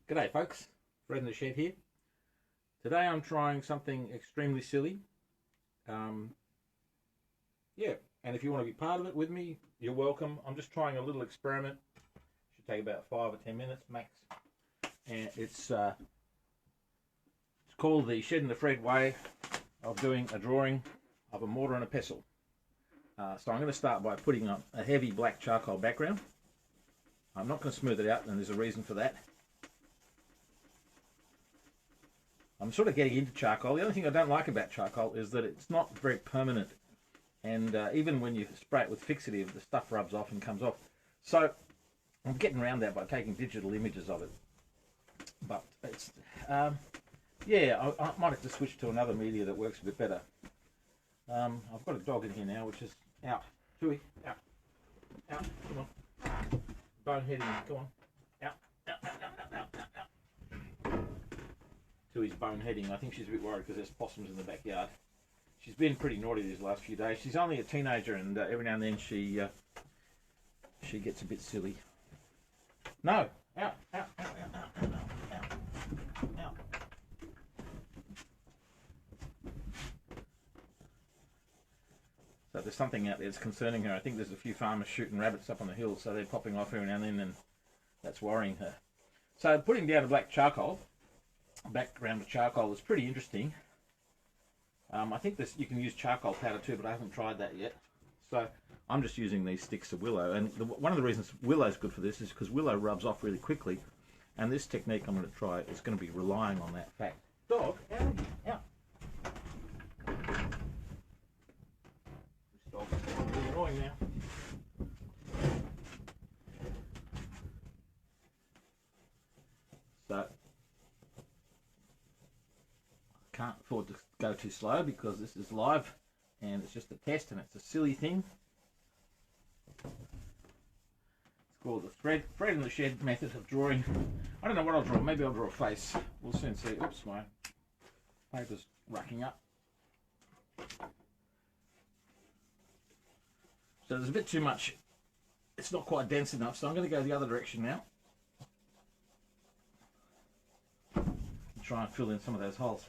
G'day folks, Fred in the shed here. Today I'm trying something extremely silly. Yeah, and if you want to be part of it with me, you're welcome. I'm just trying a little experiment. Should take about 5 or 10 minutes max. And it's called the Shed and the Fred way of doing a drawing of a mortar and a pestle. So I'm going to start by putting up a heavy black charcoal background. I'm not going to smooth it out, and there's a reason for that. I'm sort of getting into charcoal. The only thing I don't like about charcoal is that it's not very permanent, and even when you spray it with fixative, the stuff rubs off and comes off. So I'm getting around that by taking digital images of it. But it's yeah, I might have to switch to another media that works a bit better. I've got a dog in here now, which is out. Chewy, out, out, come on. Boneheading, come on, out, out, out, out, out, out, out. Chewy's boneheading. I think she's a bit worried because there's possums in the backyard. She's been pretty naughty these last few days. She's only a teenager, and every now and then she gets a bit silly. No, out, out, out, out, out, out, out, out. So there's something out there that's concerning her. I think there's a few farmers shooting rabbits up on the hill, so they're popping off every now and then, and that's worrying her. So putting down a black charcoal, background of charcoal, is pretty interesting. I think you can use charcoal powder too, but I haven't tried that yet. So I'm just using these sticks of willow, and one of the reasons willow is good for this is because willow rubs off really quickly, and this technique I'm going to try is going to be relying on that fact. Dog, out. This dog's really annoying now. So I can't afford to go too slow because this is live and it's just a test and it's a silly thing. It's called the Fred in the Shed method of drawing. I don't know what I'll draw. Maybe I'll draw a face. We'll soon see. Oops, my paper's racking up. So there's a bit too much. It's not quite dense enough, so I'm going to go the other direction now. Try and fill in some of those holes.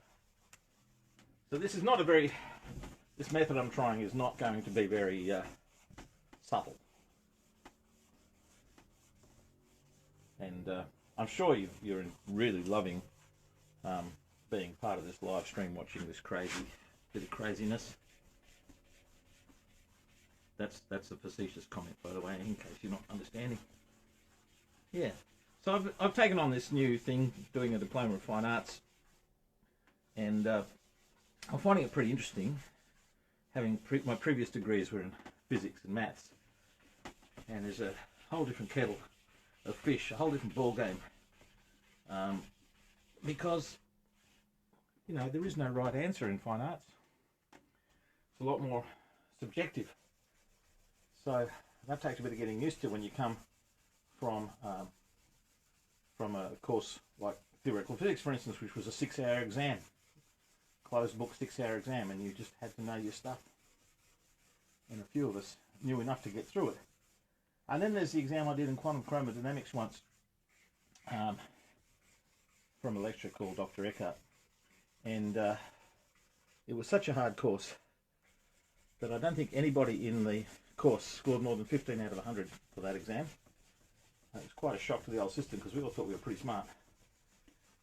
So this is not a very, this method I'm trying is not going to be very subtle. And I'm sure you're really loving being part of this live stream, watching this crazy bit of craziness. That's a facetious comment, by the way, in case you're not understanding. Yeah. So I've taken on this new thing, doing a diploma of fine arts, and I'm finding it pretty interesting. Having my previous degrees were in physics and maths, and there's a whole different kettle of fish, a whole different ball game, because you know there is no right answer in fine arts. It's a lot more subjective. So that takes a bit of getting used to when you come from a course like theoretical physics, for instance, which was a 6-hour exam, closed book 6-hour exam, and you just had to know your stuff. And a few of us knew enough to get through it. And then there's the exam I did in quantum chromodynamics once, from a lecturer called Dr. Eckhart, and it was such a hard course that I don't think anybody in the course scored more than 15 out of 100 for that exam. It was quite a shock to the old system because we all thought we were pretty smart.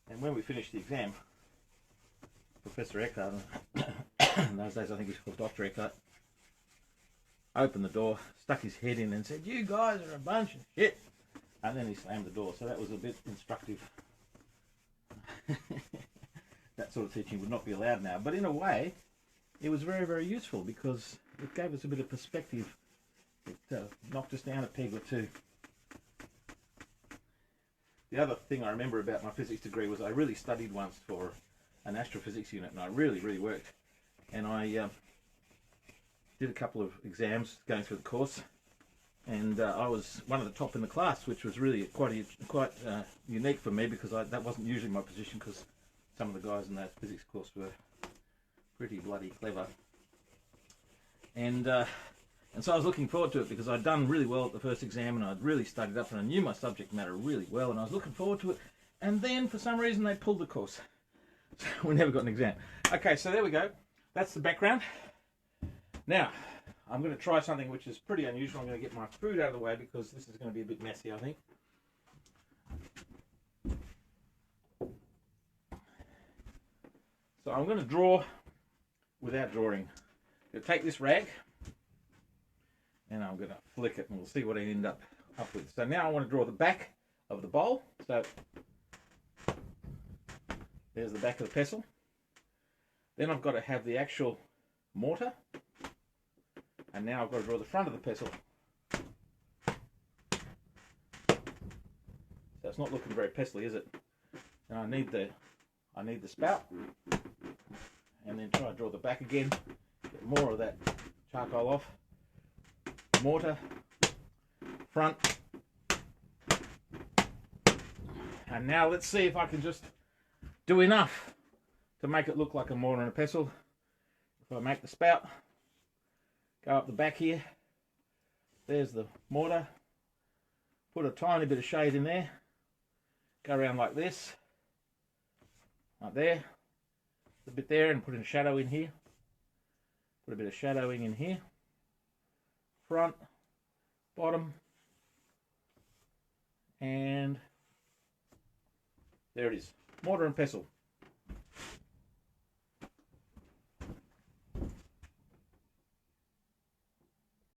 And when we finished the exam, Professor Eckhart, in those days I think he was called Dr. Eckhart, opened the door, stuck his head in and said, "You guys are a bunch of shit." And then he slammed the door. So that was a bit instructive. That sort of teaching would not be allowed now. But in a way, it was very, very useful because it gave us a bit of perspective. It knocked us down a peg or two. The other thing I remember about my physics degree was I really studied once for an astrophysics unit, and I really, really worked. And I did a couple of exams going through the course, and I was one of the top in the class, which was really quite unique for me because that wasn't usually my position, because some of the guys in that physics course were pretty bloody clever. And so I was looking forward to it because I'd done really well at the first exam and I'd really studied up and I knew my subject matter really well, and I was looking forward to it. And then for some reason they pulled the course. So we never got an exam. Okay, so there we go. That's the background. Now, I'm going to try something which is pretty unusual. I'm going to get my food out of the way because this is going to be a bit messy, I think. So I'm going to draw without drawing. I'm going to take this rag and I'm going to flick it and we'll see what I end up with. So now I want to draw the back of the bowl. So there's the back of the pestle. Then I've got to have the actual mortar. And now I've got to draw the front of the pestle. So it's not looking very pestly, is it? And I need the spout. And then try to draw the back again. Get more of that charcoal off. Mortar. Front. And now let's see if I can just do enough to make it look like a mortar and a pestle. If I make the spout, go up the back here, there's the mortar, put a tiny bit of shade in there, go around like this, like there, a bit there, and put in a shadow in here, put a bit of shadowing in here, front, bottom, and there it is, mortar and pestle.